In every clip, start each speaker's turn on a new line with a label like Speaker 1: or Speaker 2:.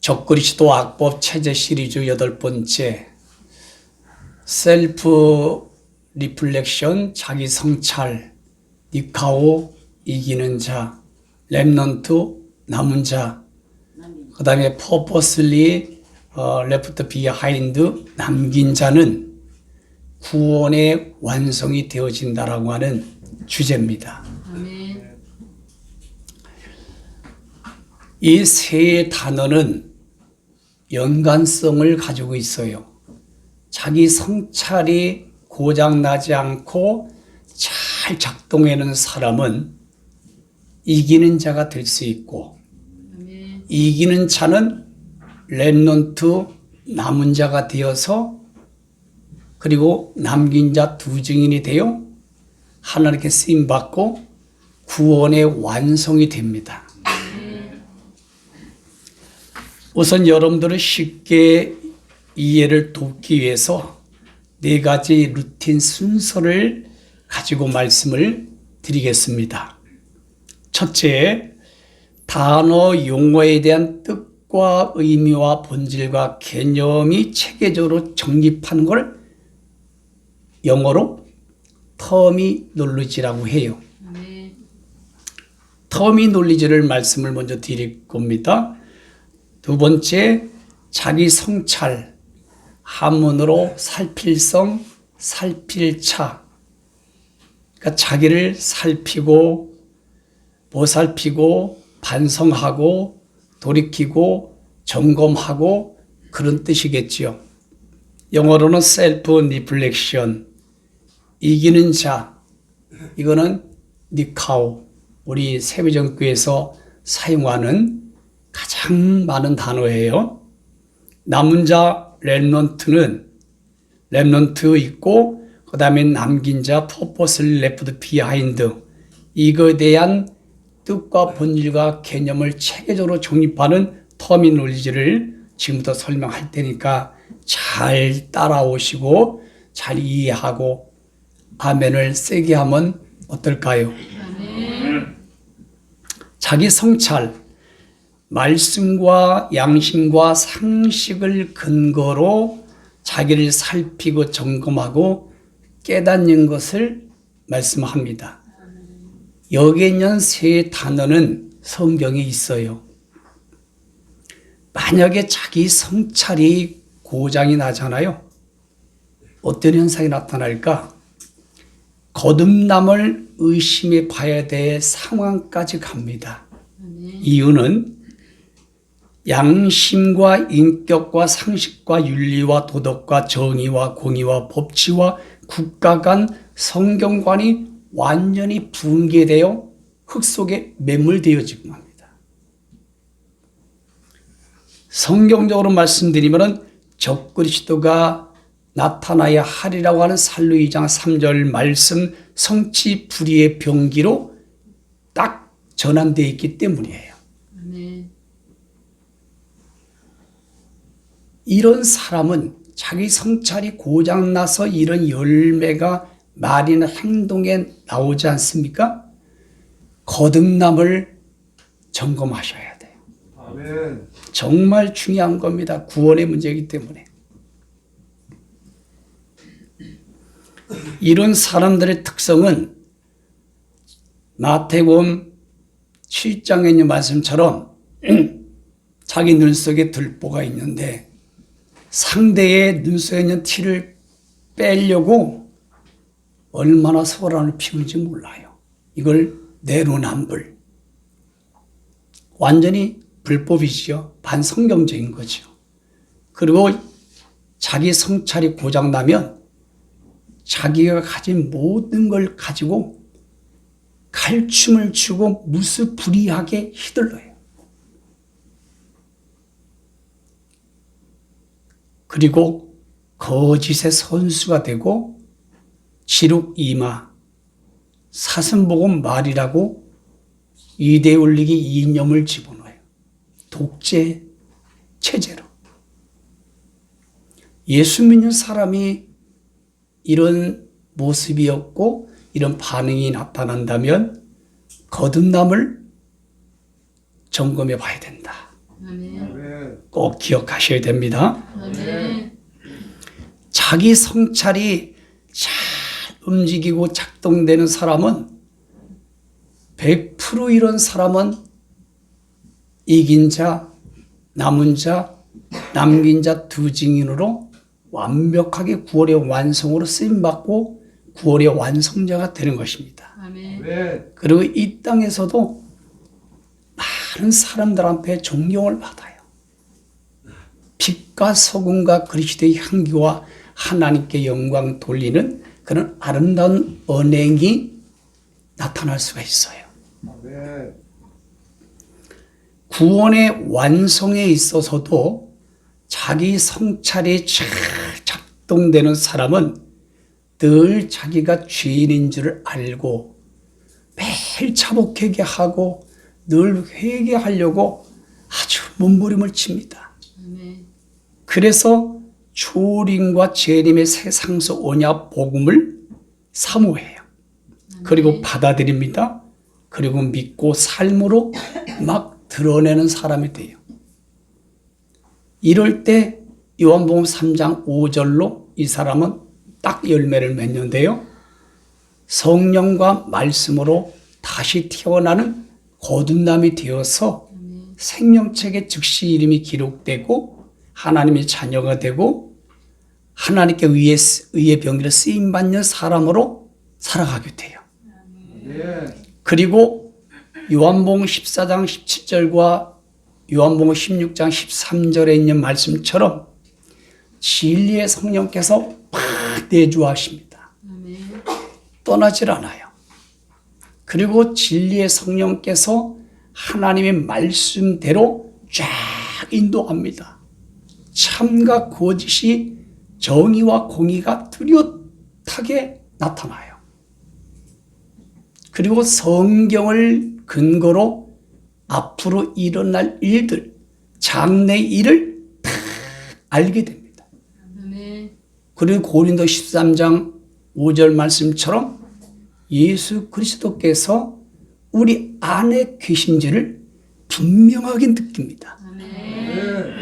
Speaker 1: 적그리스도 악법 체제 시리즈 8번째 셀프 리플렉션 자기 성찰 니카오 이기는 자 렘넌트 남은 자 그 다음에 purposely left behind 남긴 자는 구원의 완성이 되어진다라고 하는 주제입니다. 이 세 단어는 연관성을 가지고 있어요. 자기 성찰이 고장나지 않고 잘 작동하는 사람은 이기는 자가 될 수 있고, 이기는 자는 렘넌트 남은 자가 되어서 그리고 남긴 자 두 증인이 되어 하나님께 쓰임받고 구원의 완성이 됩니다. 우선 여러분들은 쉽게 이해를 돕기 위해서 4가지 루틴 순서를 가지고 말씀을 드리겠습니다. 첫째, 단어 용어에 대한 뜻과 의미와 본질과 개념이 체계적으로 정립하는 걸 영어로 터미놀로지라고 해요. 터미놀로지를 말씀을 먼저 드릴 겁니다. 두 번째, 자기 성찰, 한문으로 살필성, 살필차. 그러니까 자기를 살피고, 보살피고, 반성하고, 돌이키고, 점검하고 그런 뜻이겠지요. 영어로는 self reflection, 이기는 자, 이거는 니카오, 우리 세배정교에서 사용하는 가장 많은 단어예요. 남은 자 렘넌트 있고 그 다음에 남긴 자 purposely left behind, 이거에 대한 뜻과 본질과 개념을 체계적으로 정립하는 터미놀로지를 지금부터 설명할 테니까 잘 따라오시고 잘 이해하고 아멘을 세게 하면 어떨까요? 자기 성찰, 말씀과 양심과 상식을 근거로 자기를 살피고 점검하고 깨닫는 것을 말씀합니다. 여기에 있는 세 단어는 성경에 있어요. 만약에 자기 성찰이 고장이 나잖아요. 어떤 현상이 나타날까? 거듭남을 의심해 봐야 될 상황까지 갑니다. 이유는 양심과 인격과 상식과 윤리와 도덕과 정의와 공의와 법치와 국가 간 성경관이 완전히 붕괴되어 흙 속에 매몰되어지고 합니다. 성경적으로 말씀드리면 적그리스도가 나타나야 하리라고 하는 살로 2장 3절 말씀 성취 불의의 병기로 딱 전환되어 있기 때문이에요. 이런 사람은 자기 성찰이 고장나서 이런 열매가 말이나 행동에 나오지 않습니까? 거듭남을 점검하셔야 돼요. 아멘. 정말 중요한 겁니다. 구원의 문제이기 때문에. 이런 사람들의 특성은 마태복음 7장에 있는 말씀처럼 자기 눈 속에 들보가 있는데 상대의 눈 속에 있는 티를 빼려고 얼마나 소란을 피우는지 몰라요. 이걸 내로남불. 완전히 불법이죠. 반성경적인 거죠. 그리고 자기 성찰이 고장나면 자기가 가진 모든 걸 가지고 칼춤을 추고 무스부리하게 휘둘러요. 그리고 거짓의 선수가 되고 지룩 이마, 사슴복음 말이라고 이대 올리기 이념을 집어넣어요. 독재 체제로. 예수 믿는 사람이 이런 모습이었고 이런 반응이 나타난다면 거듭남을 점검해 봐야 된다. 아멘. 꼭 기억하셔야 됩니다.
Speaker 2: 아멘.
Speaker 1: 자기 성찰이 잘 움직이고 작동되는 사람은 100% 이런 사람은 이긴 자, 남은 자, 남긴 자 두 증인으로 완벽하게 구원의 완성으로 쓰임받고 구원의 완성자가 되는 것입니다.
Speaker 2: 아멘.
Speaker 1: 그리고 이 땅에서도 많은 사람들한테 존경을 받아요. 빛과 소금과 그리스도의 향기와 하나님께 영광 돌리는 그런 아름다운 언행이 나타날 수가 있어요. 구원의 완성에 있어서도 자기 성찰이 잘 작동되는 사람은 늘 자기가 죄인인 줄을 알고 매일 자복하게 하고 늘 회개하려고 아주 몸부림을 칩니다.
Speaker 2: 아멘.
Speaker 1: 그래서 초림과 재림의 새 상수 언약 복음을 사모해요. 그리고 받아들입니다. 그리고 믿고 삶으로 막 드러내는 사람이 돼요. 이럴 때 요한복음 3장 5절로 이 사람은 딱 열매를 맺는데요. 성령과 말씀으로 다시 태어나는 거듭남이 되어서 생명책에 즉시 이름이 기록되고 하나님의 자녀가 되고 하나님께 의의 병기를 쓰임받는 사람으로 살아가게 돼요. 그리고 요한복음 14장 17절과 요한복음 16장 13절에 있는 말씀처럼 진리의 성령께서 막 내주하십니다.
Speaker 2: 아멘.
Speaker 1: 떠나질 않아요. 그리고 진리의 성령께서 하나님의 말씀대로 쫙 인도합니다. 참과 거짓이 정의와 공의가 뚜렷하게 나타나요. 그리고 성경을 근거로 앞으로 일어날 일들, 장래의 일을 다 알게 됩니다.
Speaker 2: 아멘.
Speaker 1: 그리고 고린도 13장 5절 말씀처럼 예수 그리스도께서 우리 안에 계신지를 분명하게 느낍니다.
Speaker 2: 아멘.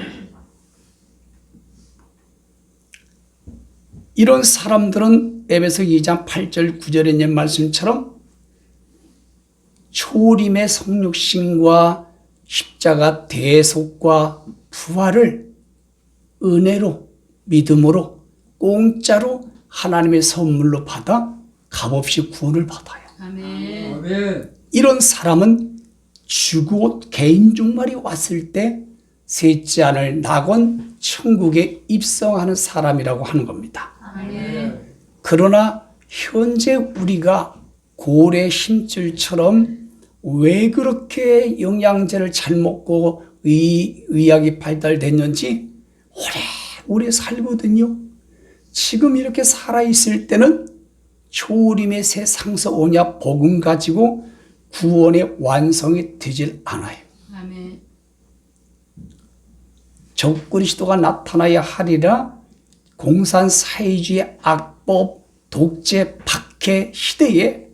Speaker 1: 이런 사람들은 에베소 2장 8절 9절에 있는 말씀처럼 초림의 성육신과 십자가 대속과 부활을 은혜로 믿음으로 공짜로 하나님의 선물로 받아 값없이 구원을 받아요.
Speaker 2: 아멘.
Speaker 1: 이런 사람은 죽고 개인 종말이 왔을 때 셋째 아들 낙원 천국에 입성하는 사람이라고 하는 겁니다.
Speaker 2: 아멘.
Speaker 1: 그러나 현재 우리가 고래 심줄처럼 왜 그렇게 영양제를 잘 먹고 의학이 발달됐는지 오래 살거든요. 지금 이렇게 살아있을 때는 초림의 새 상서 언약 복음 가지고 구원의 완성이 되질 않아요.
Speaker 2: 아멘.
Speaker 1: 적그리스도가 나타나야 하리라 공산사회주의 악법, 독재, 박해 시대에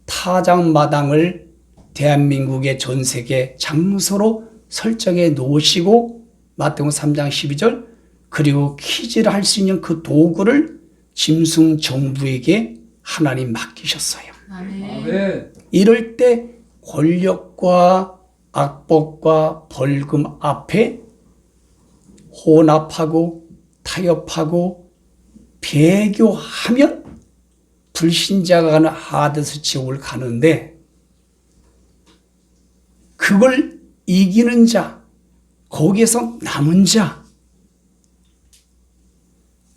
Speaker 1: 타작마당을 대한민국의 전세계 장소로 설정해 놓으시고 마태복음 3장 12절 그리고 퀴즈를 할 수 있는 그 도구를 짐승 정부에게 하나님 맡기셨어요.
Speaker 2: 아멘.
Speaker 1: 이럴 때 권력과 악법과 벌금 앞에 혼합하고 타협하고 배교하면 불신자가 가는 하데스 지옥을 가는데 그걸 이기는 자, 거기에서 남은 자,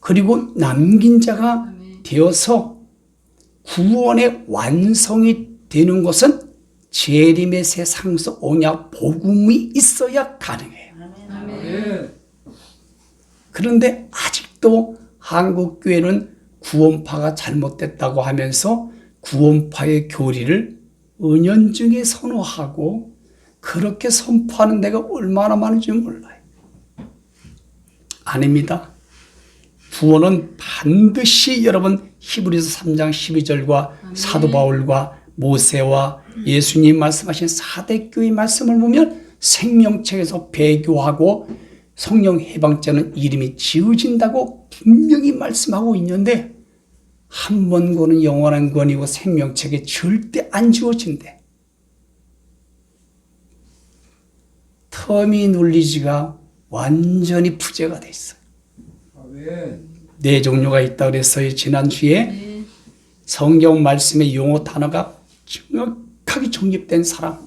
Speaker 1: 그리고 남긴 자가 되어서 구원의 완성이 되는 것은 재림의 새 상서 언약 복음이 있어야 가능해요.
Speaker 2: 아멘.
Speaker 1: 그런데 아직도 한국 교회는 구원파가 잘못됐다고 하면서 구원파의 교리를 은연중에 선호하고 그렇게 선포하는 데가 얼마나 많은지 몰라요. 아닙니다. 구원은 반드시 여러분 히브리서 3장 12절과 사도 바울과 모세와 예수님 말씀하신 4대 교의 말씀을 보면 생명책에서 배교하고 성령 해방자는 이름이 지어진다고 분명히 말씀하고 있는데 한 번 구원은 영원한 구원이고 생명책에 절대 안 지워진대. 터미놀리지가 완전히 부재가 돼 있어요.
Speaker 2: 아멘.
Speaker 1: 네 종류가 있다고 그랬어요. 지난주에
Speaker 2: 네.
Speaker 1: 성경 말씀의 용어 단어가 정확하게 정립된 사람,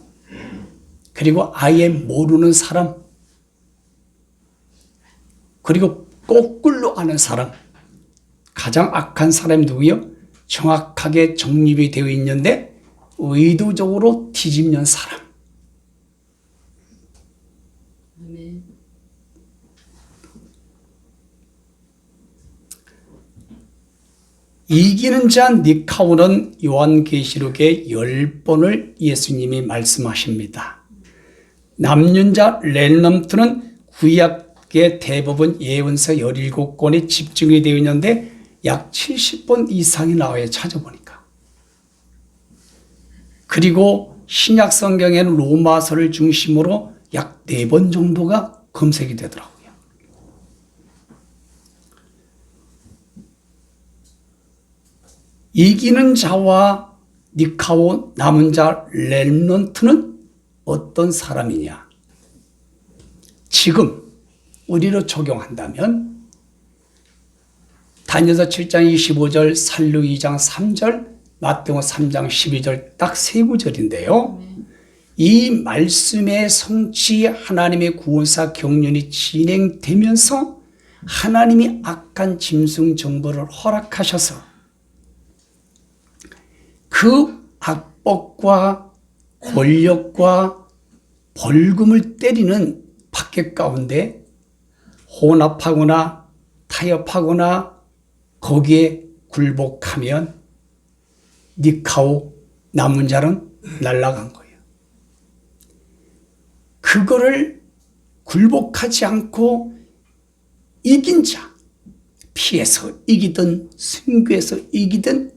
Speaker 1: 그리고 아예 모르는 사람, 그리고 거꾸로 아는 사람. 가장 악한 사람이 누구요? 정확하게 정립이 되어 있는데 의도적으로 뒤집는 사람.
Speaker 2: 아멘.
Speaker 1: 이기는 자 니카오는 요한계시록에 10번을 예수님이 말씀하십니다. 남는 자 렘넌트는 구약의 대부분 예언서 17권에 집중이 되어 있는데 약 70번 이상이 나와요. 찾아보니까. 그리고 신약 성경에는 로마서를 중심으로 약 4번 정도가 검색이 되더라고요. 이기는 자와 니카오 남은 자 렘넌트는 어떤 사람이냐? 지금 우리로 적용한다면 다니엘서 7장 25절, 살루 2장 3절, 마태복음 3장 12절 딱 세 구절인데요. 이 말씀의 성취 하나님의 구원사 경륜이 진행되면서 하나님이 악한 짐승 정보를 허락하셔서 그 악법과 권력과 벌금을 때리는 판결 가운데 혼합하거나 타협하거나 거기에 굴복하면 니카오 남은 자는 날아간 거예요. 그거를 굴복하지 않고 이긴 자, 피해서 이기든 승부해서 이기든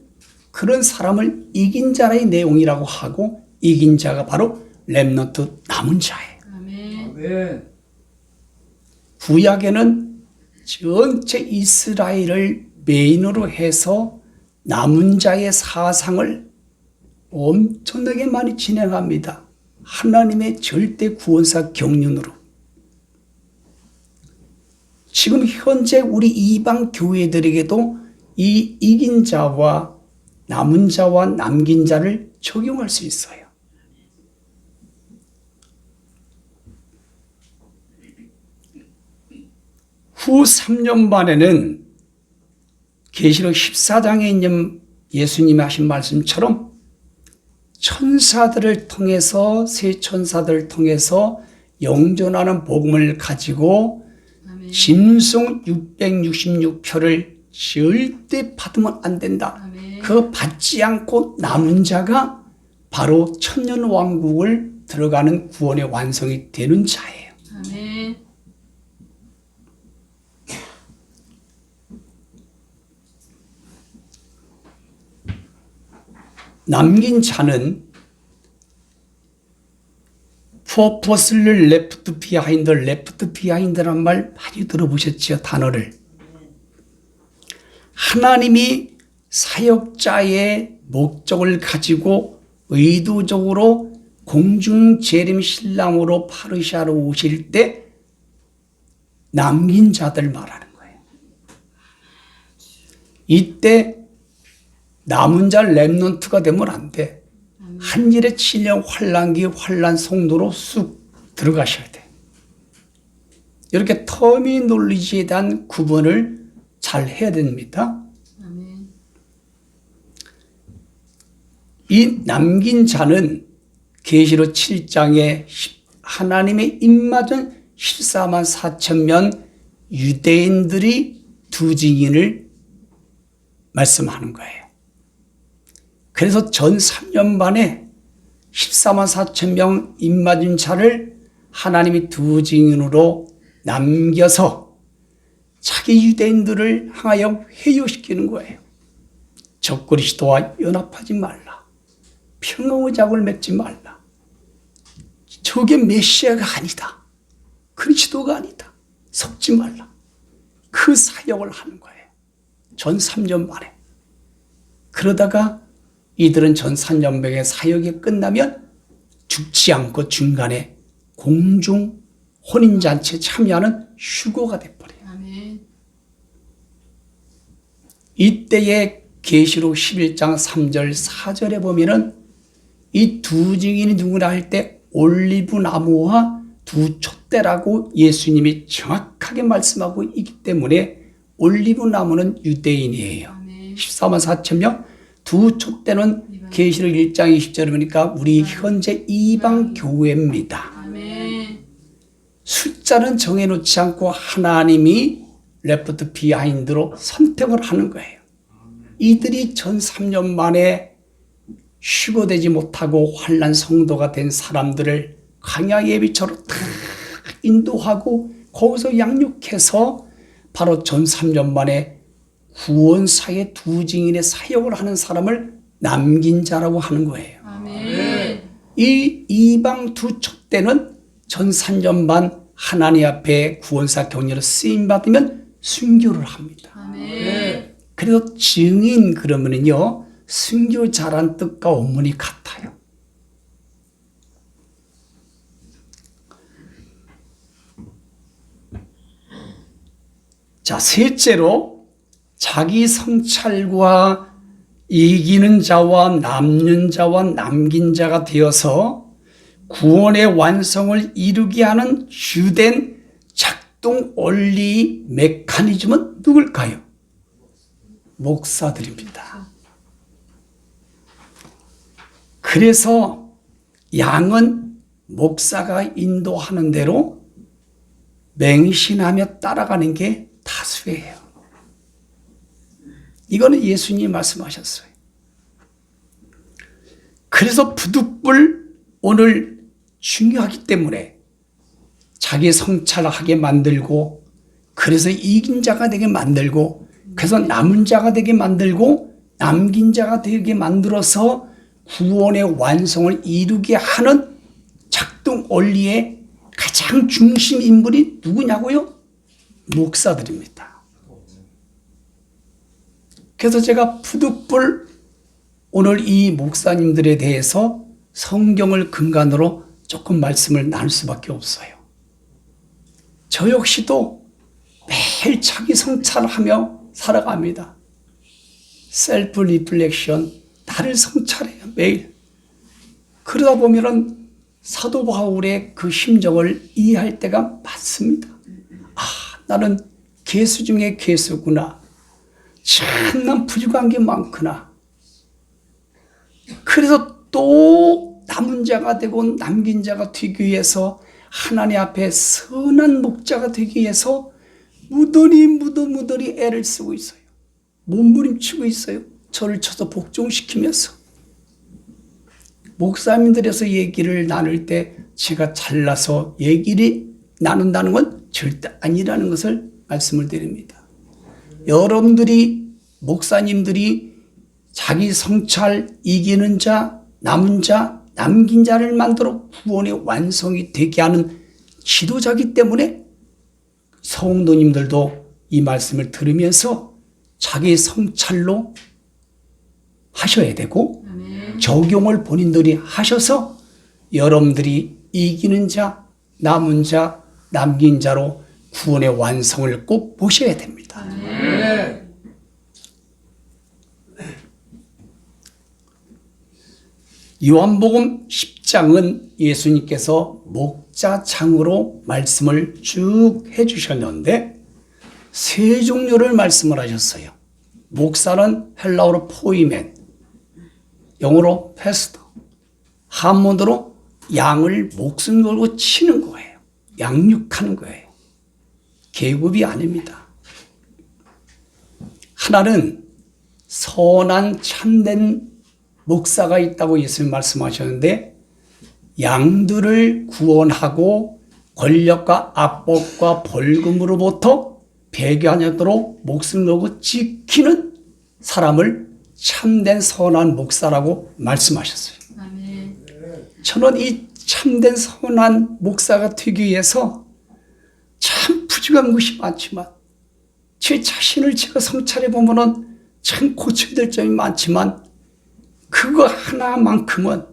Speaker 1: 그런 사람을 이긴 자의 내용이라고 하고 이긴 자가 바로 렘넌트 남은 자예요.
Speaker 2: 아멘. 아멘.
Speaker 1: 구약에는 전체 이스라엘을 메인으로 해서 남은 자의 사상을 엄청나게 많이 진행합니다. 하나님의 절대 구원사 경륜으로. 지금 현재 우리 이방 교회들에게도 이 이긴 자와 남은 자와 남긴 자를 적용할 수 있어요. 후 3년 만에는 계시록 14장에 있는 예수님이 하신 말씀처럼 천사들을 통해서 새 천사들을 통해서 영존하는 복음을 가지고
Speaker 2: 아멘.
Speaker 1: 짐승 666표를 절대 받으면 안 된다.
Speaker 2: 아멘.
Speaker 1: 그거 받지 않고 남은 자가 바로 천년왕국을 들어가는 구원의 완성이 되는 자예요.
Speaker 2: 아멘.
Speaker 1: 남긴 자는 purposely left behind, left behind란 말 많이 들어보셨죠? 단어를. 하나님이 사역자의 목적을 가지고 의도적으로 공중 재림 신랑으로 파르시아로 오실 때 남긴 자들 말하는 거예요. 이때 남은 자 렘넌트가 되면 안 돼. 한 일에 7년 환란기 환란 성도로 쑥 들어가셔야 돼. 이렇게 터미놀리지에 대한 구분을 잘 해야 됩니다.
Speaker 2: 아멘.
Speaker 1: 이 남긴 자는 계시록 7장에 하나님의 입맞은 14만 4천 명 유대인들이 두 증인을 말씀하는 거예요. 그래서 전 3년 만에 14만 4천 명 입맞은 자를 하나님이 두 증인으로 남겨서 자기 유대인들을 향하여 회유시키는 거예요. 적그리스도와 연합하지 말라. 평화의작을 맺지 말라. 저게 메시아가 아니다. 그리스도가 아니다. 섞지 말라. 그 사역을 하는 거예요. 전 3년 만에. 그러다가 이들은 전 3년백의 사역이 끝나면 죽지 않고 중간에 공중 혼인잔치에 참여하는 휴거가 돼버려요.
Speaker 2: 아멘.
Speaker 1: 이때에 계시록 11장 3절 4절에 보면은 이 두 증인이 누구나 할 때 올리브 나무와 두 촛대라고 예수님이 정확하게 말씀하고 있기 때문에 올리브 나무는 유대인이에요.
Speaker 2: 아멘.
Speaker 1: 14만 4천 명. 두 촛대는 계시록 1장 20절에 보니까 우리 현재 이방 교회입니다.
Speaker 2: 아멘.
Speaker 1: 숫자는 정해놓지 않고 하나님이 레프트 비하인드로 선택을 하는 거예요. 이들이 전 3년 만에 휴거되지 못하고 환난 성도가 된 사람들을 광야 예비처럼 다 인도하고 거기서 양육해서 바로 전 3년 만에 구원사의 두 증인의 사역을 하는 사람을 남긴 자라고 하는 거예요.
Speaker 2: 아멘.
Speaker 1: 이 이방 두 촛대는 전 3년 반 하나님 앞에 구원사 격려로 쓰임받으면 순교를 합니다.
Speaker 2: 아멘.
Speaker 1: 그래서 증인 그러면은요, 순교자란 뜻과 원문이 같아요. 자, 셋째로 자기 성찰과 이기는 자와 남는 자와 남긴 자가 되어서 구원의 완성을 이루게 하는 주된 작동 원리 메커니즘은 누굴까요? 목사들입니다. 그래서 양은 목사가 인도하는 대로 맹신하며 따라가는 게 다수예요. 이거는 예수님이 말씀하셨어요. 그래서 부득불 오늘 중요하기 때문에 자기 성찰하게 만들고, 그래서 이긴 자가 되게 만들고, 그래서 남은 자가 되게 만들고, 남긴 자가 되게 만들어서 구원의 완성을 이루게 하는 작동 원리의 가장 중심 인물이 누구냐고요? 목사들입니다. 그래서 제가 부득불 오늘 이 목사님들에 대해서 성경을 근간으로 조금 말씀을 나눌 수밖에 없어요. 저 역시도 매일 자기 성찰을 하며 살아갑니다. 셀프 리플렉션, 나를 성찰해요, 매일. 그러다 보면은 사도 바울의 그 심정을 이해할 때가 많습니다. 아, 나는 괴수 중에 괴수구나. 참, 난 부족한 게 많구나. 그래서 또 남은 자가 되고 남긴 자가 되기 위해서 하나님 앞에 선한 목자가 되기 위해서 무더리 애를 쓰고 있어요. 몸부림치고 있어요. 저를 쳐서 복종시키면서. 목사님들에서 얘기를 나눌 때 제가 잘라서 얘기를 나눈다는 건 절대 아니라는 것을 말씀을 드립니다. 여러분들이, 목사님들이 자기 성찰, 이기는 자, 남은 자, 남긴 자를 만들어 구원의 완성이 되게 하는 지도자이기 때문에 성도님들도 이 말씀을 들으면서 자기 성찰로 하셔야 되고,
Speaker 2: 아멘.
Speaker 1: 적용을 본인들이 하셔서 여러분들이 이기는 자, 남은 자, 남긴 자로 구원의 완성을 꼭 보셔야 됩니다.
Speaker 2: 아멘.
Speaker 1: 요한복음 10장은 예수님께서 목자장으로 말씀을 쭉 해주셨는데 세 종류를 말씀을 하셨어요. 목사는 헬라어로 포이멘, 영어로 패스터, 한문으로 양을 목숨 걸고 치는 거예요. 양육하는 거예요. 계급이 아닙니다. 하나는 선한 참된 목사가 있다고 예수님 말씀하셨는데 양들을 구원하고 권력과 압법과 벌금으로부터 배교하도록 목숨 걸고 지키는 사람을 참된 선한 목사라고 말씀하셨어요.
Speaker 2: 아멘.
Speaker 1: 저는 이 참된 선한 목사가 되기 위해서 참 부족한 것이 많지만 제 자신을 제가 성찰해 보면은 참 고쳐야 될 점이 많지만 그거 하나만큼은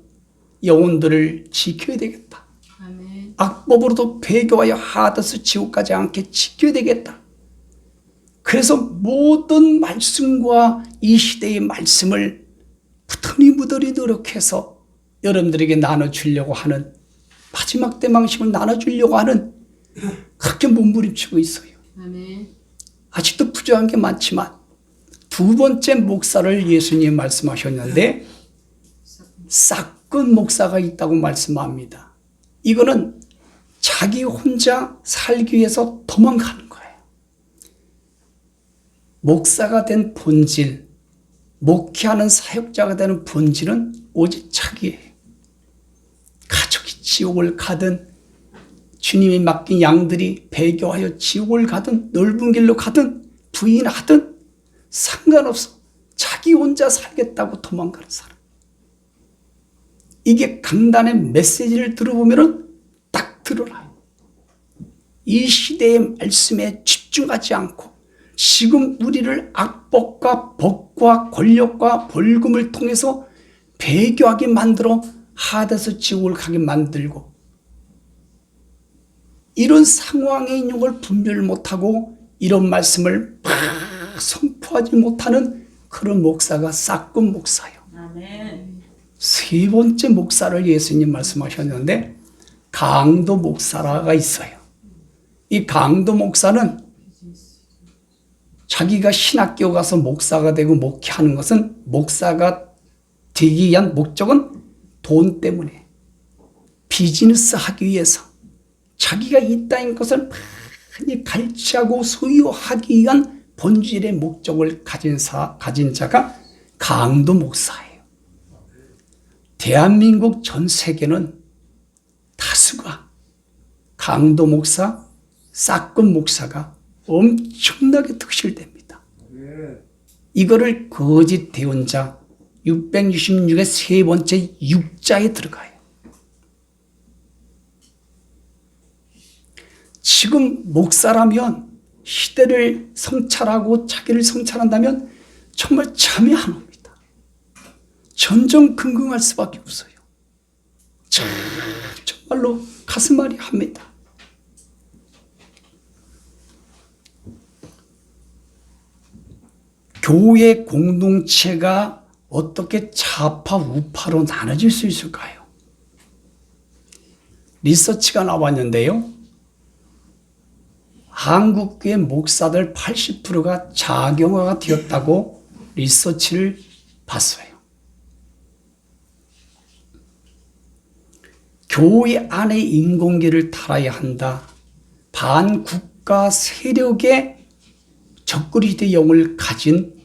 Speaker 1: 영혼들을 지켜야 되겠다.
Speaker 2: 아멘.
Speaker 1: 악법으로도 배교하여 하데스 지옥 가지 않게 지켜야 되겠다. 그래서 모든 말씀과 이 시대의 말씀을 부터리무더리 노력해서 여러분들에게 나눠주려고 하는, 마지막 때 망심을 나눠주려고 하는, 그렇게 몸부림치고 있어요.
Speaker 2: 아멘.
Speaker 1: 아직도 부족한 게 많지만 두 번째 목사를 예수님이 말씀하셨는데 싹건 목사가 있다고 말씀합니다. 이거는 자기 혼자 살기 위해서 도망가는 거예요. 목사가 된 본질, 목회하는 사역자가 되는 본질은 오직 자기예요. 가족이 지옥을 가든 주님이 맡긴 양들이 배교하여 지옥을 가든 넓은 길로 가든 부인하든 상관없어. 자기 혼자 살겠다고 도망가는 사람. 이게 강단의 메시지를 들어보면 딱 드러나요. 이 시대의 말씀에 집중하지 않고 지금 우리를 악법과 법과 권력과 벌금을 통해서 배교하게 만들어 하데스 지옥을 가게 만들고, 이런 상황에 있는 걸 분별을 못하고 이런 말씀을 막 선포하지 못하는 그런 목사가 싹건 목사예요.
Speaker 2: 아멘.
Speaker 1: 세 번째 목사를 예수님 말씀하셨는데 강도 목사라가 있어요. 이 강도 목사는 자기가 신학교 가서 목사가 되고 목회하는 것은, 목사가 되기 위한 목적은 돈 때문에 비즈니스 하기 위해서 자기가 이 땅인 것을 많이 갈취하고 소유하기 위한 본질의 목적을 가진 자가 강도 목사예요. 대한민국 전 세계는 다수가 강도 목사, 싹건 목사가 엄청나게 득실됩니다. 이거를 거짓 대언자 666의 세 번째 6자에 들어가요. 지금 목사라면 시대를 성찰하고 자기를 성찰한다면 정말 잠이 안 옵니다. 전전긍긍할 수밖에 없어요. 정말로 가슴앓이 합니다. 교회 공동체가 어떻게 좌파 우파로 나눠질 수 있을까요? 리서치가 나왔는데요. 한국교회 목사들 80%가 자경화가 되었다고 리서치를 봤어요. 교회 안에 인공기를 달아야 한다. 반국가 세력의 적그리스도의 영을 가진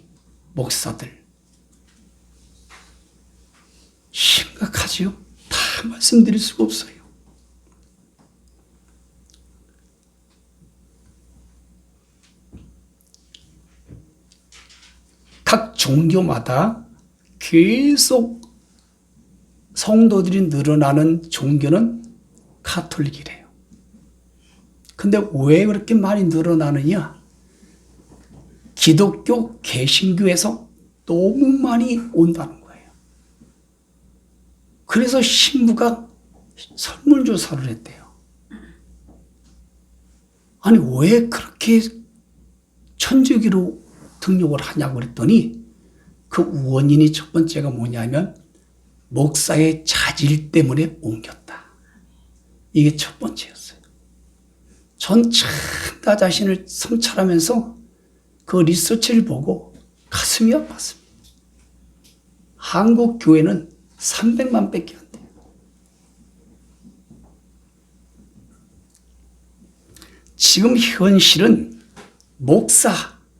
Speaker 1: 목사들. 심각하지요? 다 말씀드릴 수가 없어요. 각 종교마다 계속 성도들이 늘어나는 종교는 가톨릭이래요. 근데 왜 그렇게 많이 늘어나느냐? 기독교 개신교에서 너무 많이 온다는 거예요. 그래서 신부가 설문조사를 했대요. 아니 왜 그렇게 천주교로 등록을 하냐고 그랬더니 그 원인이 첫 번째가 뭐냐면 목사의 자질 때문에 옮겼다. 이게 첫 번째였어요. 전 참 나 자신을 성찰하면서 그 리서치를 보고 가슴이 아팠습니다. 한국 교회는 300만 밖에 안 돼요. 지금 현실은 목사,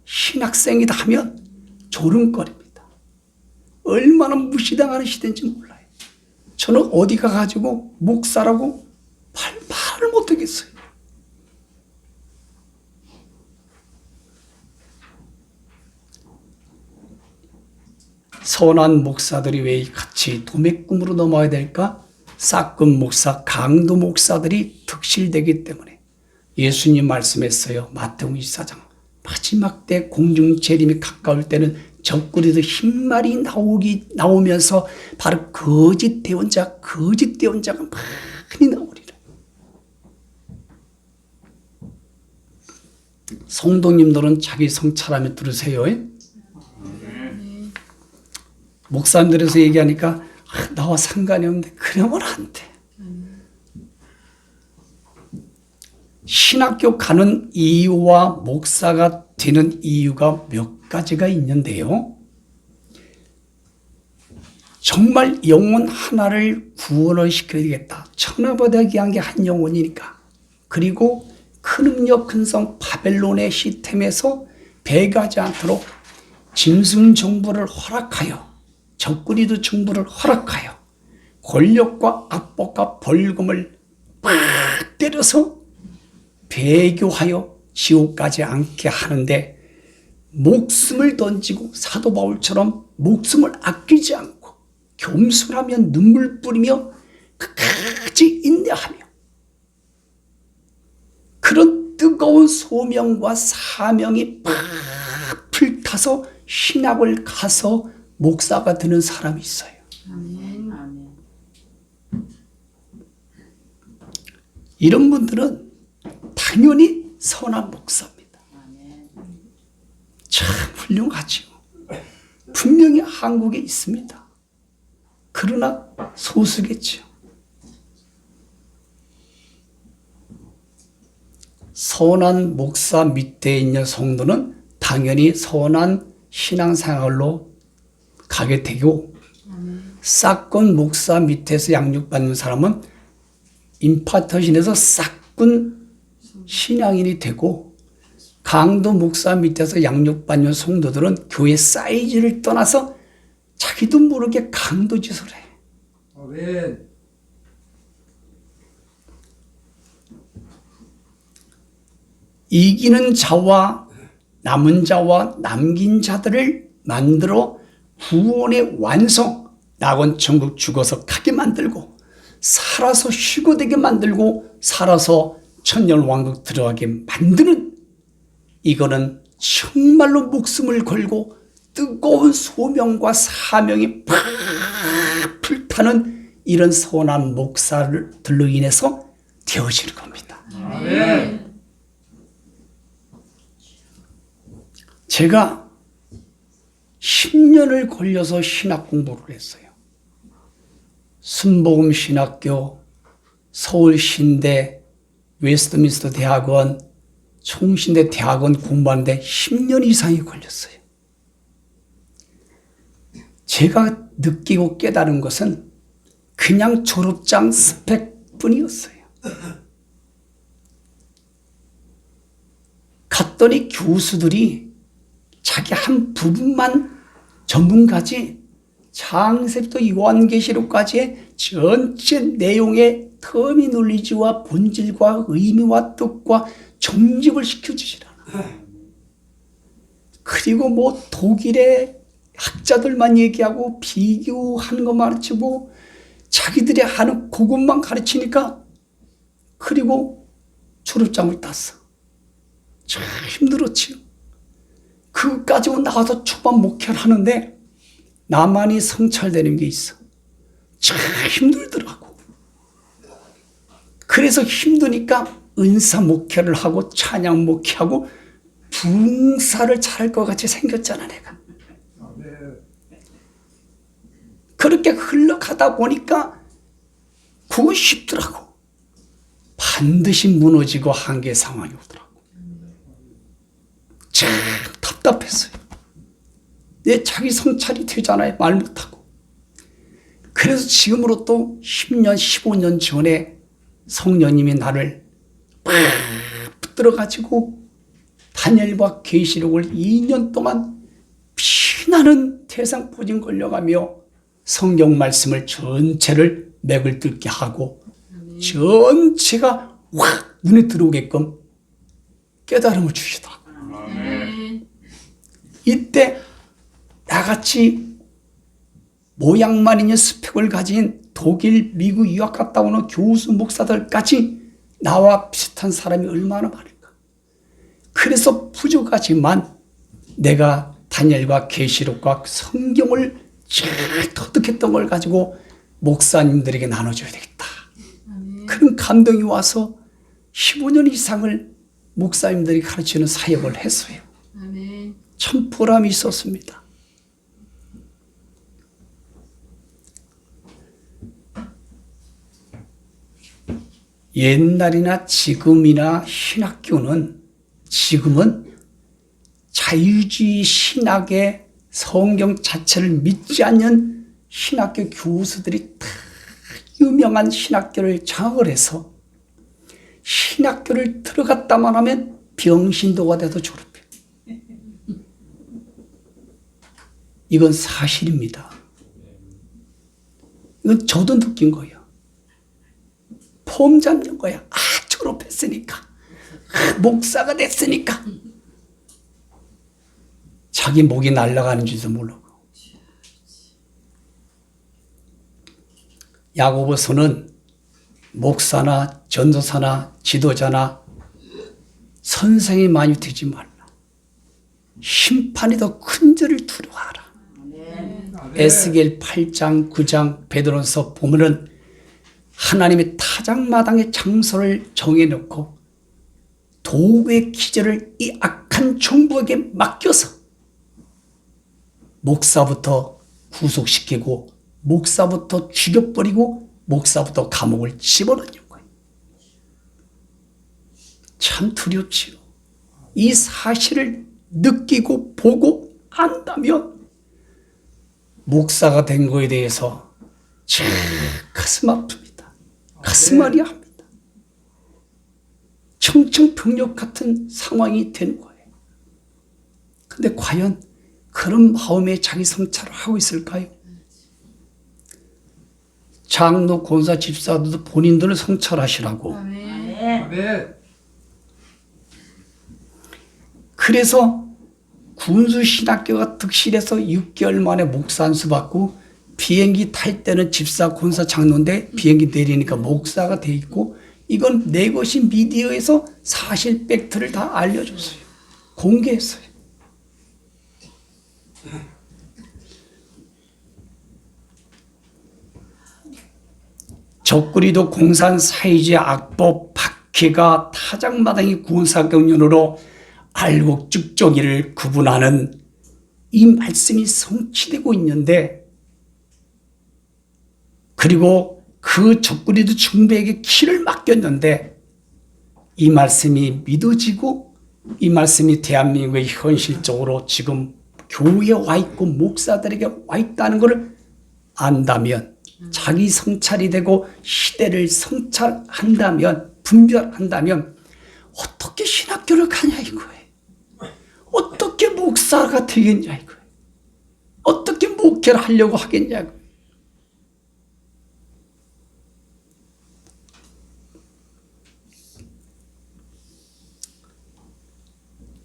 Speaker 1: 신학생이다 하면 조롱거립니다. 얼마나 무시당하는 시대인지 몰라요. 저는 어디 가가지고 목사라고 말을 못하겠어요. 선한 목사들이 왜 같이 도매꿈으로 넘어야 될까? 싹건 목사, 강도 목사들이 득실되기 때문에 예수님 말씀했어요. 마태복음 24장. 마지막 때 공중 재림이 가까울 때는 적그리도 흰말이 나오면서 바로 거짓 대언자가 많이 나오리라. 성도님들은 자기 성찰하며 들으세요. 목사님들에서 얘기하니까 나와 상관이 없는데 그러면 안 돼. 신학교 가는 이유와 목사가 되는 이유가 몇 가지가 있는데요. 정말 영혼 하나를 구원을 시켜야 되겠다. 천하보다 귀한 게 한 영혼이니까. 그리고 큰 능력 큰 성 바벨론의 시스템에서 배가지 않도록 짐승 정부를 허락하여 적그리도 정부를 허락하여 권력과 압박과 벌금을 팍 때려서 배교하여 지옥까지 않게 하는데 목숨을 던지고 사도 바울처럼 목숨을 아끼지 않고 겸손하며 눈물 뿌리며 끝까지 인내하며 그런 뜨거운 소명과 사명이 팍 불타서 신학을 가서 목사가 되는 사람이 있어요.
Speaker 2: 아멘.
Speaker 1: 이런 분들은 당연히 선한 목사입니다. 참 훌륭하죠. 분명히 한국에 있습니다. 그러나 소수겠죠. 선한 목사 밑에 있는 성도는 당연히 선한 신앙생활로 가게 되고 싹군 목사 밑에서 양육받는 사람은 임파터신에서 싹군 신앙인이 되고 강도 목사 밑에서 양육받는 성도들은 교회 사이즈를 떠나서 자기도 모르게 강도 짓을 해.
Speaker 2: 아멘.
Speaker 1: 이기는 자와 남은 자와 남긴 자들을 만들어 구원의 완성, 낙원 천국 죽어서 가게 만들고 살아서 쉬고 되게 만들고 살아서 천년왕국 들어가게 만드는 이거는 정말로 목숨을 걸고 뜨거운 소명과 사명이 팍 불타는 이런 선한 목사들로 인해서 되어지는 겁니다.
Speaker 2: 아멘.
Speaker 1: 제가 10년을 걸려서 신학 공부를 했어요. 순복음 신학교, 서울신대, 웨스트민스터 대학원, 총신대 대학원 공부하는데 10년 이상이 걸렸어요. 제가 느끼고 깨달은 것은 그냥 졸업장 스펙뿐이었어요. 갔더니 교수들이 자기 한 부분만 전문가지 창세부터 요한계시록까지의 전체 내용의 터미놀리지와 본질과 의미와 뜻과 정립을 시켜주질 않아. 그리고 뭐 독일의 학자들만 얘기하고 비교하는 것만 가르치고 자기들이 하는 그것만 가르치니까 그리고 졸업장을 땄어. 참 힘들었지요. 그거 가지고 나와서 초반 목회를 하는데 나만이 성찰되는 게 있어. 참 힘들더라고. 그래서 힘드니까 은사 목회를 하고 찬양 목회하고 붕사를 잘할 것 같이 생겼잖아 내가. 그렇게 흘러가다 보니까 그거 쉽더라고. 반드시 무너지고 한계 상황이 오더라고. 참 답답했어요. 내 자기 성찰이 되잖아요. 말 못하고. 그래서 지금으로 또 10년, 15년 전에 성령님이 나를 팍 붙들어가지고 다니엘과 계시록을 2년 동안 피나는 태상포진 걸려가며 성경 말씀을 전체를 맥을 뜯게 하고 전체가 확 눈에 들어오게끔 깨달음을 주시더라고요. 이때 나같이 모양만 있는 스펙을 가진 독일, 미국 유학 갔다 오는 교수, 목사들까지 나와 비슷한 사람이 얼마나 많을까. 그래서 부족하지만 내가 다니엘과 계시록과 성경을 잘 터득했던 걸 가지고 목사님들에게 나눠줘야 되겠다. 그런 감동이 와서 15년 이상을 목사님들이 가르치는 사역을 했어요. 참 보람이 있었습니다. 옛날이나 지금이나 신학교는 지금은 자유주의 신학의 성경 자체를 믿지 않는 신학교 교수들이 다 유명한 신학교를 장악을 해서 신학교를 들어갔다만 하면 병신도가 돼서 졸업해. 이건 사실입니다. 이건 저도 느낀 거예요. 폼 잡는 거야. 졸업했으니까. 목사가 됐으니까. 자기 목이 날아가는지도 모르고. 야고보서는 목사나 전도사나 지도자나 선생이 많이 되지 말라. 심판이 더 큰 죄를 두려워하라. 에스겔 8장 9장 베드로서 보면은 하나님의 타작마당의 장소를 정해놓고 도구의 기절을 이 악한 종부에게 맡겨서 목사부터 구속시키고 목사부터 죽여버리고 목사부터 감옥을 집어넣는 거예요. 참 두렵지요. 이 사실을 느끼고 보고 안다면 목사가 된 거에 대해서 참 가슴 아픕니다. 가슴 앓이 합니다. 청천벽력 같은 상황이 되는 거예요. 근데 과연 그런 마음에 자기 성찰을 하고 있을까요? 장로, 권사, 집사들도 본인들을 성찰하시라고.
Speaker 2: 아멘.
Speaker 1: 그래서 군수신학교가 득실해서 6개월 만에 목사 안수 받고 비행기 탈 때는 집사, 권사, 장로인데 비행기 내리니까 목사가 돼 있고 이건 내 것이 미디어에서 사실 팩트를 다 알려줬어요. 공개했어요. 적구리도 공산 사회주의 악법 박해가 타작마당의 군사경륜으로 알곡죽정이를 구분하는 이 말씀이 성취되고 있는데 그리고 그 적구리도 중배에게 키를 맡겼는데 이 말씀이 믿어지고 이 말씀이 대한민국에 현실적으로 지금 교회에 와 있고 목사들에게 와 있다는 것을 안다면 자기 성찰이 되고 시대를 성찰한다면 분별한다면 어떻게 신학교를 가냐 이거예요. 어떻게 목사가 되겠냐 이거예요. 어떻게 목회를 하려고 하겠냐고.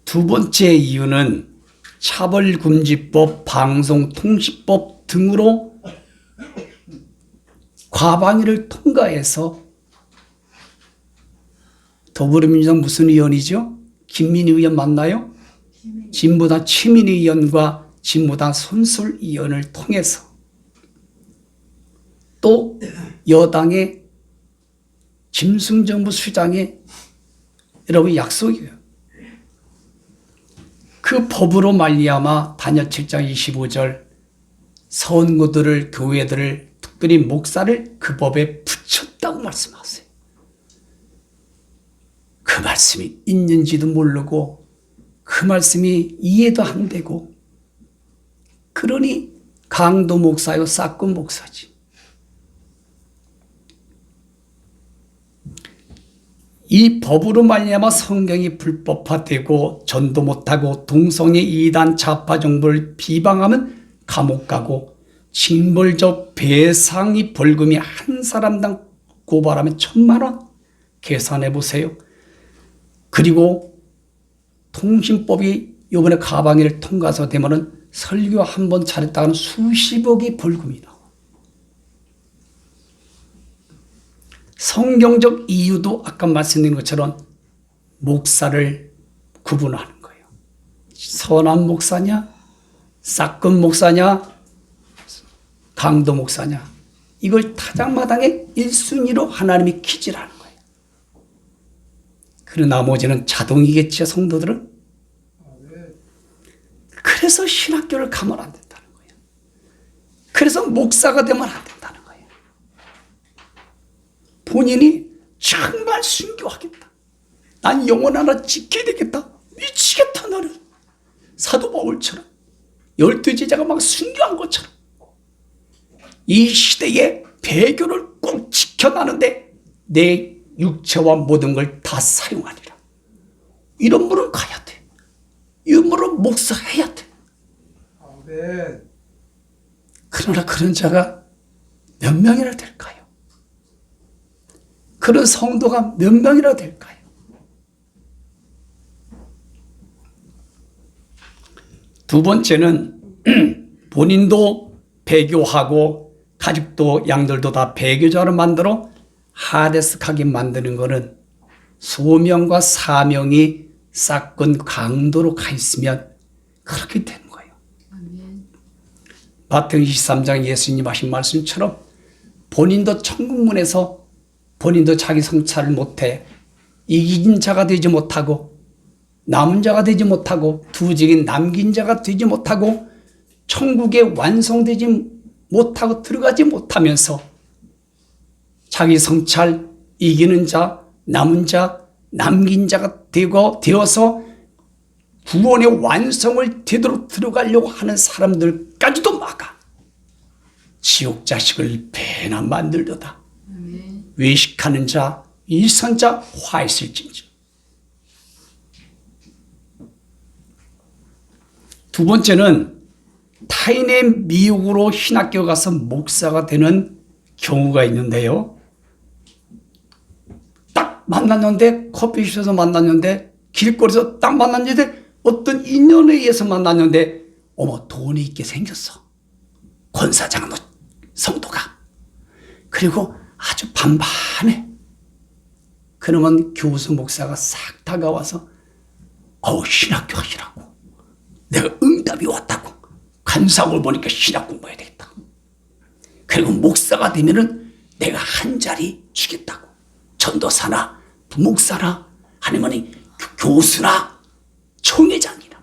Speaker 1: 두 번째 이유는 차별금지법, 방송통신법 등으로 과방위를 통과해서 더불어민주당 무슨 의원이죠? 김민희 의원 맞나요? 진보당 최민희 의원과 진보당 손술 의원을 통해서 또 여당의 김승정부 수장의 여러분 약속이에요. 그 법으로 말미암아 다니엘 7장 25절 선거들을 교회들을 특별히 목사를 그 법에 붙였다고 말씀하세요. 그 말씀이 있는지도 모르고 그 말씀이 이해도 안 되고 그러니 강도 목사요 싹군 목사지. 이 법으로 말미암아 성경이 불법화되고 전도 못하고 동성애 이단 좌파 정부를 비방하면 감옥 가고 징벌적 배상이 벌금이 한 사람당 고발하면 1,000,000원 계산해 보세요. 그리고 통신법이 이번에 가방위를 통과해서 되면은 설교 한 번 잘했다가는 수십억의 벌금이 나와. 성경적 이유도 아까 말씀드린 것처럼 목사를 구분하는 거예요. 선한 목사냐, 싹근 목사냐, 강도 목사냐. 이걸 타작마당에 1순위로 하나님이 퀴즈를 하는 거예요. 그리고 나머지는 자동이겠죠, 성도들은.
Speaker 2: 아멘.
Speaker 1: 그래서 신학교를 가면 안 된다는 거예요. 그래서 목사가 되면 안 된다는 거예요. 본인이 정말 순교하겠다. 난 영혼 하나 지켜야 되겠다. 미치겠다 나는. 사도 바울처럼 12제자가 막 순교한 것처럼 이 시대의 배교를 꼭 지켜나는데 내 육체와 모든 걸 다 사용하리라. 이런 분은 가야 돼. 이런 분은 목사해야 돼.
Speaker 2: 아멘.
Speaker 1: 그러나 그런 자가 몇 명이나 될까요? 그런 성도가 몇 명이나 될까요? 두 번째는 본인도 배교하고 가족도 양들도 다 배교자로 만들어 하데스하게 만드는 것은 소명과 사명이 싹건 강도로 가 있으면 그렇게 되는 거예요. 마태복음 23장 예수님 하신 말씀처럼 본인도 천국문에서 본인도 자기 성찰을 못해 이긴 자가 되지 못하고 남은 자가 되지 못하고 두직인 남긴 자가 되지 못하고 천국에 완성되지 못하고 들어가지 못하면서 자기 성찰 이기는 자, 남은 자, 남긴 자가 되어서 구원의 완성을 되도록 들어가려고 하는 사람들까지도 막아 지옥 자식을 배나 만들도다. 외식하는 자, 일선자 화 있을진저. 두 번째는 타인의 미혹으로 신학교 가서 목사가 되는 경우가 있는데요. 딱 만났는데 커피숍에서 만났는데 길거리에서 딱 만났는데 어떤 인연에 의해서 만났는데 어머 돈이 있게 생겼어. 권사장 성도가. 그리고 아주 반반해. 그러면 교수 목사가 싹 다가와서 신학교 하시라고. 내가 응답이 왔다고. 간사을 보니까 신학 공부해야 되겠다. 그리고 목사가 되면은 내가 한 자리 주겠다고. 전도사나 부목사나 아니면 교수나 총회장이나.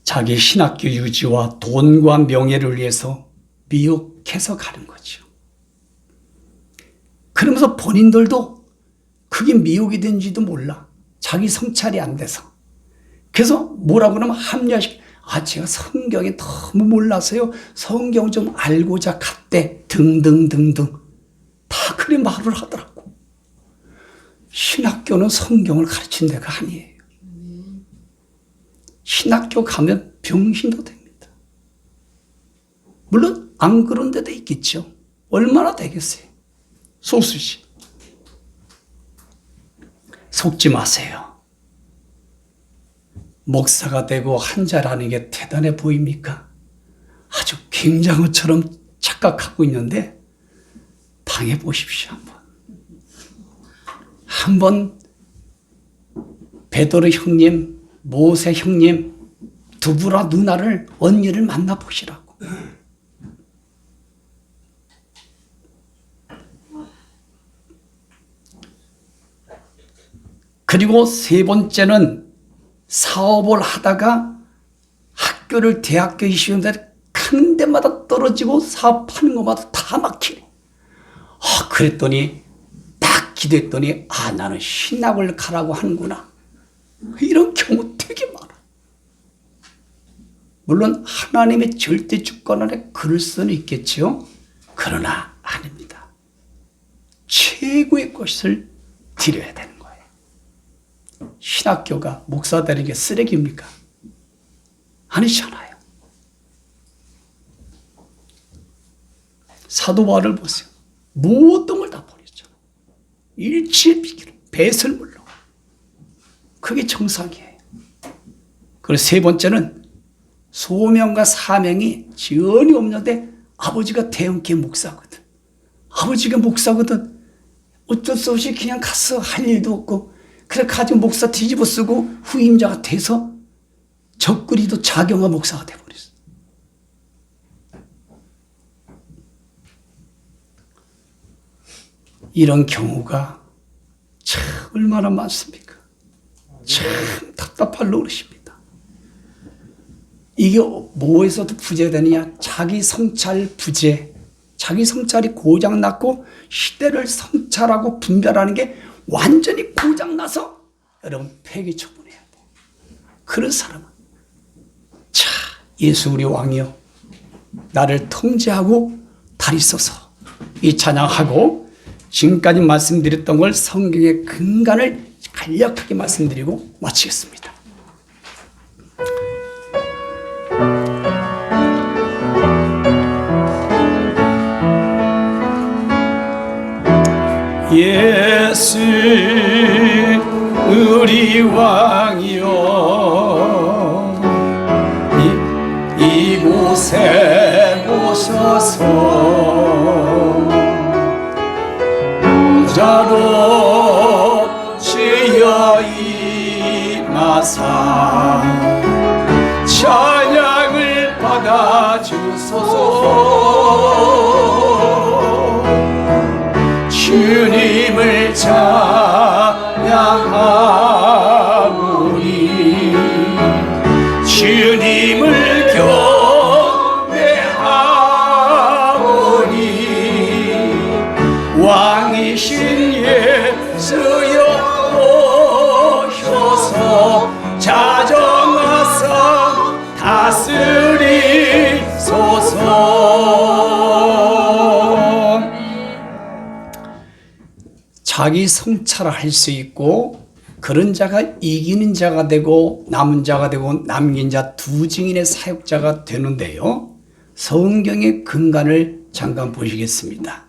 Speaker 1: 자기 신학교 유지와 돈과 명예를 위해서 미혹해서 가는 거죠. 그러면서 본인들도 그게 미혹이 된지도 몰라. 자기 성찰이 안 돼서. 그래서 뭐라고 그러면 합리화시켜. 제가 성경에 너무 몰라서요. 성경 좀 알고자 갔대. 등등등등. 다 그래 말을 하더라고. 신학교는 성경을 가르친 데가 아니에요. 신학교 가면 병신도 됩니다. 물론 안 그런 데도 있겠죠. 얼마나 되겠어요. 소수지. 속지 마세요. 목사가 되고 한자라는 게 대단해 보입니까? 아주 굉장한것처럼 착각하고 있는데 당해보십시오. 한번 베드로 형님, 모세 형님, 두부라 누나를 언니를 만나보시라고. 그리고 세 번째는 사업을 하다가 학교를 대학교 시험에 가는 데마다 떨어지고 사업하는 것마다 다 막히네. 그랬더니 딱 기도했더니 나는 신학을 가라고 하는구나. 이런 경우 되게 많아. 물론 하나님의 절대 주권 안에 그럴 수는 있겠지요. 그러나 아닙니다. 최고의 것을 드려야 되는 거예요. 신학교가 목사 되는 게 쓰레기입니까? 아니잖아요. 사도 바울을 보세요. 모든 걸 다 버렸잖아요. 일치의 비결, 배설물로. 그게 정상이에요. 그리고 세 번째는 소명과 사명이 전혀 없는데 아버지가 대형교회 목사거든. 아버지가 목사거든. 어쩔 수 없이 그냥 가서 할 일도 없고 그래 가지고 목사 뒤집어 쓰고 후임자가 돼서 적그리도 자경화 목사가 돼버렸어. 이런 경우가 참 얼마나 많습니까? 참 답답할 노릇입니다. 이게 뭐에서도 부재되느냐? 자기 성찰 부재. 자기 성찰이 고장났고 시대를 성찰하고 분별하는 게 완전히 고장나서 여러분 폐기 처분해야 돼. 그런 사람은 자 예수 우리 왕이여 나를 통제하고 다리소서. 이 찬양하고 지금까지 말씀드렸던 걸 성경의 근간을 간략하게 말씀드리고 마치겠습니다. 예수 우리 왕이여 이곳에 오셔서 자로 주여 임하사 찬양을 받아주소서. 주님을 찬양하오니 주님을 경배하오니 왕이신 예수여 오셔서 자정하사 다스리소서. 자기 성찰을 할 수 있고 그런 자가 이기는 자가 되고 남은 자가 되고 남긴 자 두 증인의 사역자가 되는데요. 성경의 근간을 잠깐 보시겠습니다.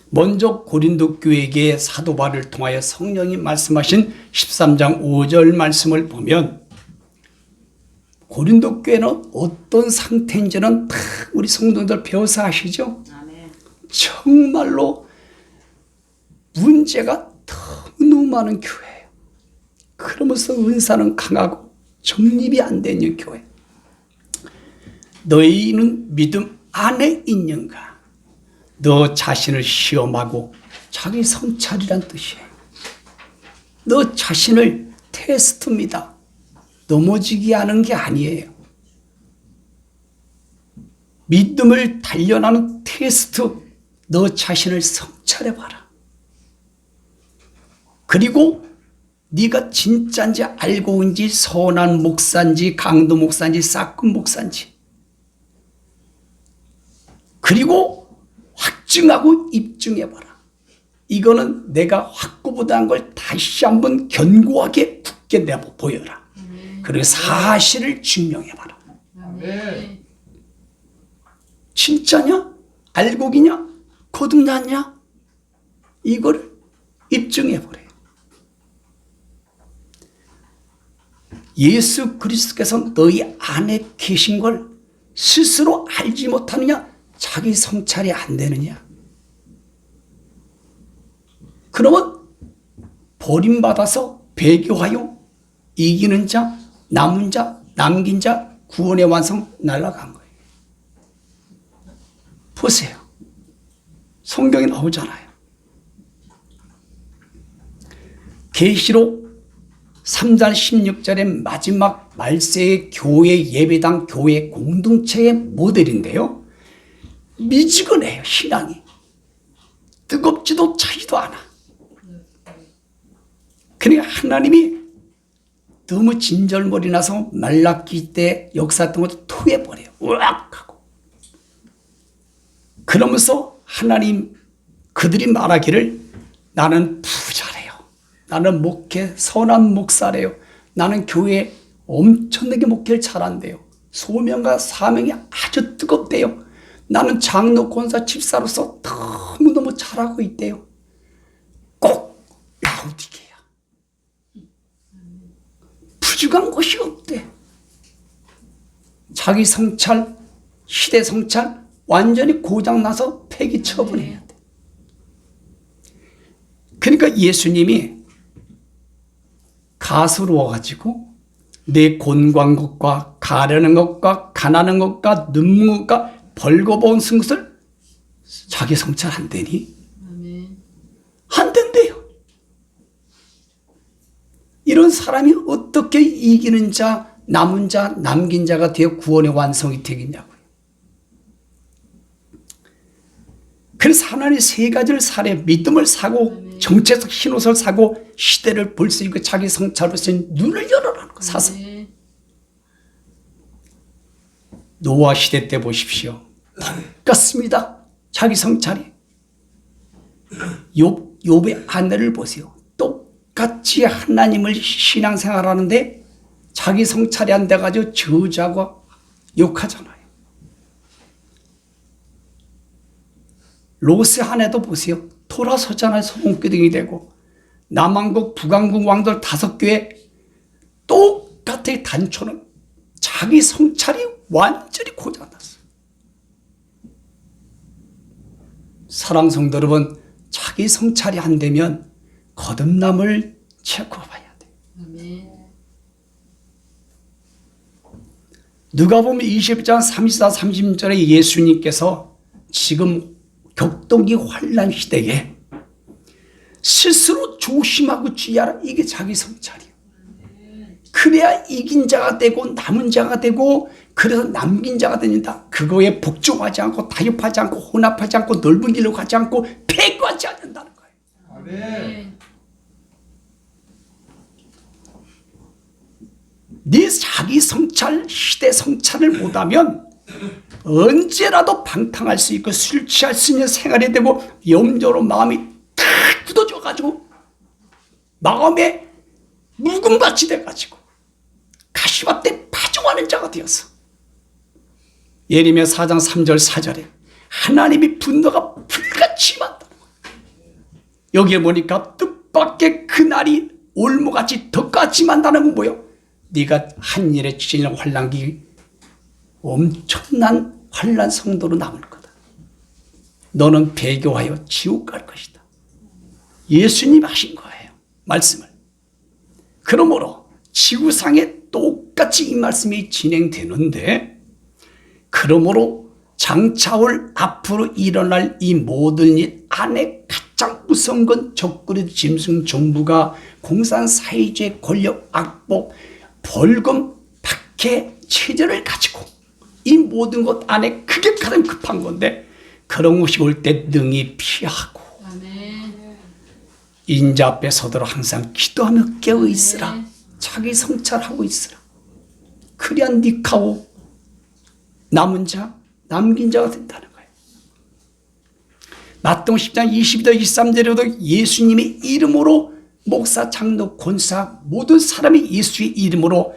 Speaker 1: 먼저 고린도 교회에게 사도 바울을 통하여 성령이 말씀하신 13장 5절 말씀을 보면 고린도 교회는 어떤 상태인지는 다 우리 성도들 배워서 아시죠? 정말로 문제가 너무 많은 교회예요. 그러면서 은사는 강하고 정립이 안 되는 교회. 너희는 믿음 안에 있는가? 너 자신을 시험하고 자기 성찰이란 뜻이에요. 너 자신을 테스트입니다. 넘어지게 하는 게 아니에요. 믿음을 단련하는 테스트. 너 자신을 성찰해봐라. 그리고 네가 진짜인지 알고 있는지 선한 목사인지 강도 목사인지 싹금 목사인지 그리고 확증하고 입증해봐라. 이거는 내가 확고부다한 걸 다시 한번 견고하게 굳게 내어 보여라. 그리고 사실을 증명해봐라. 진짜냐? 알고기냐? 거듭났냐? 이걸 입증해보래요. 예수 그리스도께서 너희 안에 계신 걸 스스로 알지 못하느냐? 자기 성찰이 안 되느냐? 그러면 버림받아서 배교하여 이기는 자, 남은 자, 남긴 자, 구원의 완성 날아간 거예요. 보세요. 성경에 나오잖아요. 계시록 3장 16절의 마지막 말세의 교회 예배당 교회 공동체의 모델인데요. 미지근해요. 신앙이. 뜨겁지도 차지도 않아. 그러니까 하나님이 너무 진절머리 나서 말라기 때 역사했던 것도 토해버려요. 으악 하고. 그러면서 하나님 그들이 말하기를 나는 부자래요. 나는 목회 선한 목사래요. 나는 교회에 엄청나게 목회를 잘한대요. 소명과 사명이 아주 뜨겁대요. 나는 장로 권사 집사로서 너무너무 잘하고 있대요. 꼭 라우디게야. 부족한 것이 없대. 자기 성찰, 시대 성찰 완전히 고장나서 폐기 처분해야 돼. 그러니까 예수님이 가스로워가지고 내 곤고한 것과 가려는 것과 가난한 것과 눈물 것과 벌거벗은 것을 자기 성찰 안 되니? 안 된대요. 이런 사람이 어떻게 이기는 자, 남은 자, 남긴 자가 되어 구원의 완성이 되겠냐고요. 그래서 하나님이 세 가지를 사래 믿음을 사고 정체적 흰옷을 사고 시대를 볼 수 있고 자기 성찰을 수 있는 눈을 열어라는 거 사서. 노아 시대 때 보십시오. 똑같습니다. 자기 성찰이. 욥의 아내를 보세요. 똑같이 하나님을 신앙생활하는데 자기 성찰이 안 돼가지고 저주하고 욕하잖아요. 롯의 아내도 보세요. 돌아서잖아요. 소금기둥이 되고. 남왕국 북왕국 왕들 5교회 똑같아. 단초는 자기 성찰이 완전히 고장났어요. 사랑 성도 여러분, 자기 성찰이 안 되면 거듭남을 체크해봐야 돼요. 누가복음 20장 34, 30절에 예수님께서 지금 격동기 환난 시대에 스스로 조심하고 주의하라. 이게 자기 성찰이에요. 그래야 이긴 자가 되고 남은 자가 되고 그래서 남긴 자가 됩니다. 그거에 복종하지 않고 타협하지 않고 혼합하지 않고 넓은 길로 가지 않고 폐거하지 않는다는 거예요.
Speaker 2: 아멘.
Speaker 1: 네 자기 성찰, 시대 성찰을 못하면 언제라도 방탕할 수 있고 술 취할 수 있는 생활이 되고 염려로 마음이 탁 굳어져가지고 마음에 묵은밭이 돼가지고 가시밭에 파종하는 자가 되었어. 예레미야 4장 3절 4절에 하나님이 분노가 불같이 임한다는 거예요. 여기에 보니까 뜻밖의 그날이 올무같이 덕같이 임한다는 건 뭐예요? 네가 한 일에 치는 환난기 엄청난 환난 성도로 남을 거다. 너는 배교하여 지옥 갈 것이다. 예수님 하신 거예요. 말씀을. 그러므로 지구상에 똑같이 이 말씀이 진행되는데 그러므로 장차올 앞으로 일어날 이 모든 일 안에 가장 무서운 건 적그리 짐승 정부가 공산 사회주의 권력 악복 벌금 박해 체제를 가지고 이 모든 것 안에 그게 가장 급한 건데 그런 것이 올 때 능히 피하고 인자 앞에 서도록 항상 기도하며 깨어 있으라. 자기 성찰하고 있으라. 그래야 니카오 남은 자 남긴 자가 된다는 거예요. 마태복음 10장 22절 23절에도 예수님의 이름으로 목사, 장로, 권사 모든 사람이 예수의 이름으로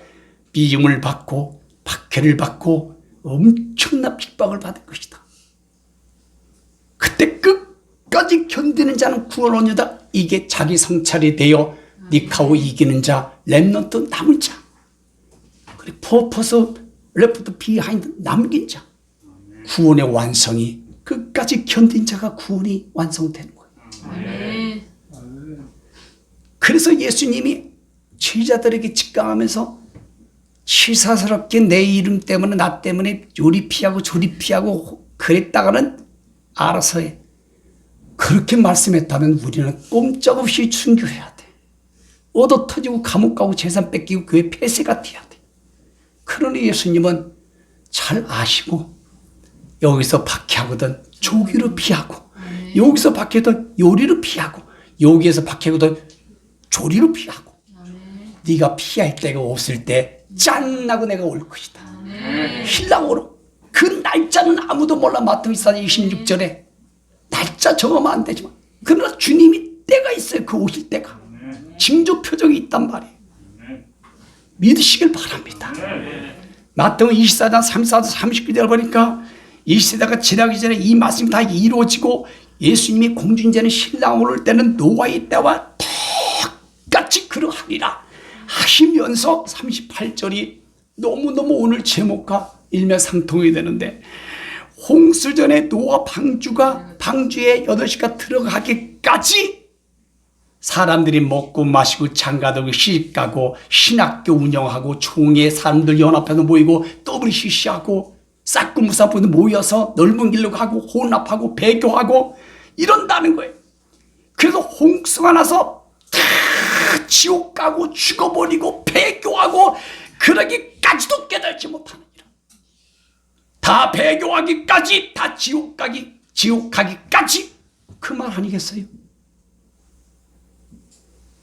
Speaker 1: 미움을 받고 박해를 받고 엄청난 핍박을 받을 것이다. 그때 끝까지 견디는 자는 구원 얻는다. 이게 자기 성찰이 되어 니카오 이기는 자, 렘넌트 남은 자, 그리고 퍼포스 레프트 비하인드 남긴 자, 구원의 완성이 끝까지 견딘 자가 구원이 완성되는 거예요. 그래서 예수님이 제자들에게 직강하면서 치사스럽게 내 이름 때문에 나 때문에 요리 피하고 조리 피하고 그랬다가는 알아서 해. 그렇게 말씀했다면 우리는 꼼짝없이 순교해야 돼. 얻어 터지고 감옥 가고 재산 뺏기고 교회 폐쇄가 돼야 돼. 그러니 예수님은 잘 아시고 여기서 박해하거든 조기로 피하고 여기서 박해하거든 요리로 피하고 여기에서 박해하거든 조리로 피하고 네가 피할 데가 없을 때 짠나고 내가 올 것이다. 신랑으로 그 날짜는 아무도 몰라. 마태복음 24장 26절에 날짜 적으면 안 되지만 그러나 주님이 때가 있어요. 그 오실 때가 징조 표적이 있단 말이에요. 믿으시길 바랍니다. 마태복음 24장 34절 39절 보니까 이 시대가 지나기 전에 이 말씀이 다 이루어지고 예수님이 공중전에 신랑으로 올 때는 노아의 때와 똑같이 그러하리라 하시면서 38절이 너무너무 오늘 제목과 일맥상통이 되는데 홍수전에 노아 방주에 8시가 들어가기까지 사람들이 먹고 마시고 장가들고 시집가고 신학교 운영하고 총회 사람들 연합해서 모이고 WCC하고 싹구무사분들 모여서 넓은 길로 가고 혼합하고 배교하고 이런다는 거예요. 그래서 홍수가 나서 다 지옥 가고 죽어버리고 배교하고 그러기까지도 깨달지 못하는 일. 다 배교하기까지 다 지옥 가기까지 그 말 아니겠어요?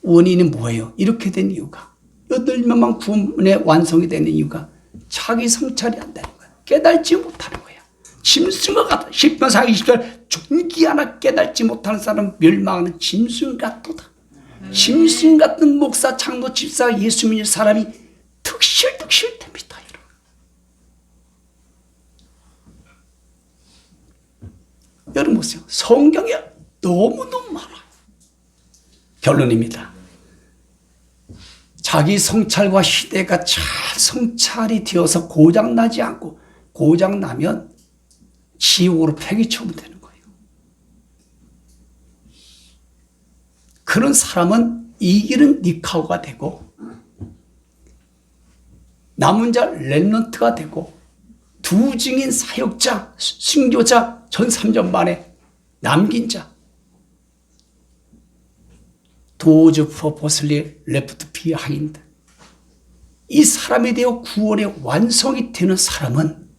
Speaker 1: 원인이 뭐예요? 이렇게 된 이유가 8명만 구원의 완성이 되는 이유가 자기 성찰이 안 되는 거야. 깨달지 못하는 거야. 짐승과 같아. 10편 20절 존귀 하나 깨달지 못하는 사람 멸망하는 짐승 같도다. 짐승 같은 목사, 장로, 집사, 예수 믿는 사람이 득실득실 됩니다. 여러분 보세요. 성경에 너무너무 많아요. 결론입니다. 자기 성찰과 시대가 잘 성찰이 되어서 고장나지 않고 고장나면 지옥으로 폐기처분 되는 거예요. 그런 사람은 이기는 니카오가 되고 남은 자 렘넌트가 되고 두 증인 사역자, 순교자 전 3전 만에 남긴 자 도즈 퍼포슬리 레프트 비하인드 이 사람에 대해 구원의 완성이 되는 사람은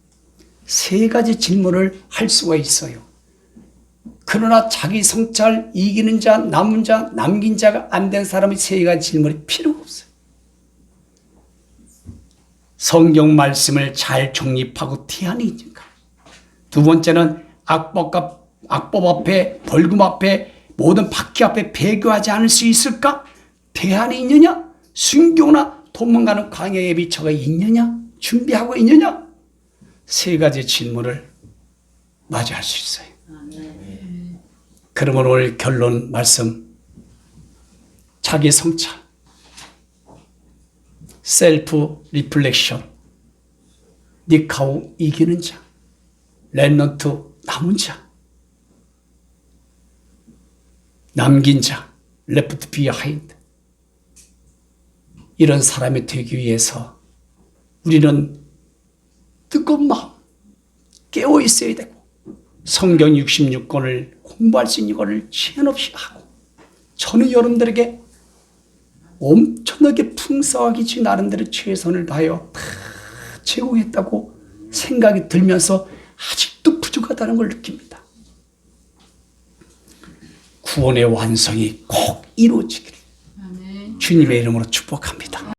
Speaker 1: 3가지 질문을 할 수가 있어요. 그러나 자기 성찰 이기는 자, 남은 자, 남긴 자가 안 된 사람의 3가지 질문이 필요가 없어요. 성경 말씀을 잘 정립하고 태안이 있는가. 두 번째는 악법 앞에 벌금 앞에 모든 박해 앞에 배교하지 않을 수 있을까? 대안이 있느냐? 순교나 도망가는 광야의 비처가 있느냐? 준비하고 있느냐? 3가지 질문을 맞이할 수 있어요. 그러면 오늘 결론 말씀 자기 성찰 셀프 리플렉션 니카오 이기는 자 렘넌트 남은 자 남긴 자 레프트 비하인드 이런 사람이 되기 위해서 우리는 뜨거운 마음 깨어 있어야 되고 성경 66권을 공부할 수 있는 것을 제한 없이 하고 저는 여러분들에게 엄청나게 풍성하게 지 나름대로 최선을 다하여 다 제공했다고 생각이 들면서 아직도 부족하다는 걸 느낍니다. 구원의 완성이 꼭 이루어지기를 주님의 이름으로 축복합니다.